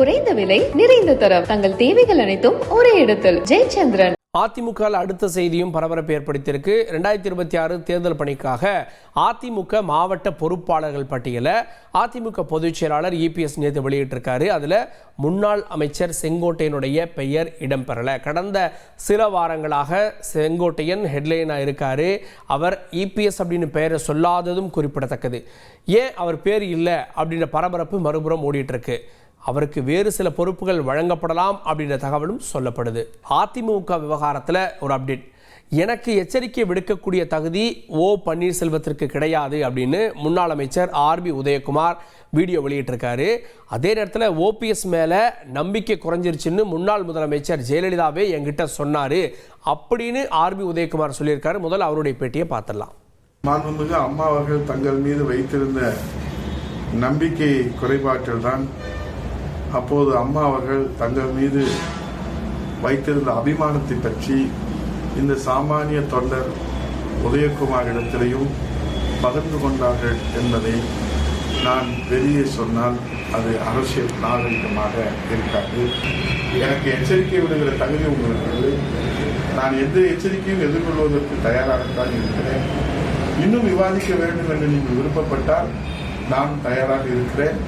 குறைந்த விலை நிறைந்த தரம் தங்கள் தேவைகள் அனைத்தும் ஒரே இடத்தில். ஜெயச்சந்திரன். அதிமுக அடுத்த செய்தியும் பரபரப்பு ஏற்படுத்தியிருக்கு. 2026 தேர்தல் பணிக்காக அதிமுக மாவட்ட பொறுப்பாளர்கள் பட்டியலை அதிமுக பொதுச் செயலாளர் இபிஎஸ் நேற்று வெளியிட்டிருக்காரு. அதில் முன்னாள் அமைச்சர் செங்கோட்டையனுடைய பெயர் இடம்பெறலை. கடந்த சில வாரங்களாக செங்கோட்டையன் ஹெட்லைனாக இருக்காரு. அவர் இபிஎஸ் அப்படின்னு பெயரை சொல்லாததும் குறிப்பிடத்தக்கது. ஏன் அவர் பேர் இல்லை அப்படின்ற பரபரப்பு மறுபுறம் ஓடிட்டு இருக்கு. அவருக்கு வேறு சில பொறுப்புகள் வழங்கப்படலாம் அப்படின்ற தகவலும் சொல்லப்படுது. அதிமுக விவகாரத்தில் ஒரு அப்டேட். எனக்கு எச்சரிக்கை விடுக்கக்கூடிய தகுதி ஓ பன்னீர்செல்வத்திற்கு கிடையாது அப்படின்னு முன்னாள் அமைச்சர் ஆர்பி உதயகுமார் வீடியோ வெளியிட்டிருக்காரு. அதே நேரத்தில் ஓபிஎஸ் மேலே நம்பிக்கை குறைஞ்சிருச்சுன்னு முன்னாள் முதலமைச்சர் ஜெயலலிதாவே என்கிட்ட சொன்னார் அப்படின்னு ஆர்பி உதயகுமார் சொல்லியிருக்காரு. முதல்ல அவருடைய பேட்டியை பார்த்துடலாம். மாண்புமிகு அம்மா அவர்கள் தங்கள் மீது வைத்திருந்த நம்பிக்கை குறைபாட்டில் தான் அப்போது அம்மா அவர்கள் தங்கள் மீது வைத்திருந்த அபிமானத்தை பற்றி இந்த சாமானிய தொண்டர் உதயகுமாரிடத்திலையும் பகிர்ந்து கொண்டார்கள் என்பதை நான் வெளியே சொன்னால் அது அரசியல் நாகரிகமாக இருக்காது. எனக்கு எச்சரிக்கை விடுகிற தகுதி உங்களுக்கு. நான் எந்த எச்சரிக்கையும் எதிர்கொள்வதற்கு தயாராகத்தான் இருக்கிறேன். இன்னும் விவாதிக்க வேண்டும் என்று நீங்கள் விருப்பப்பட்டால் நான் தயாராக இருக்கிறேன்.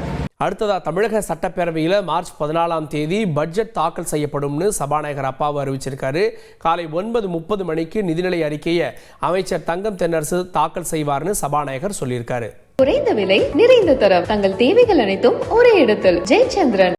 அடுத்ததா தமிழக சட்டப்பேரவையில் மார்ச் 14ஆம் தேதி பட்ஜெட் தாக்கல் செய்யப்படும்னு சபாநாயகர் அப்பாவு அறிவிச்சிருக்காரு. காலை 9:30 மணிக்கு நிதிநிலை அறிக்கையை அமைச்சர் தங்கம் தென்னரசு தாக்கல் செய்வார்னு சபாநாயகர் சொல்லியிருக்காரு. குறைந்த விலை நிறைந்த தரம் தங்கள் தேவைகள் அனைத்தும் ஒரே இடத்தில். ஜெயச்சந்திரன்.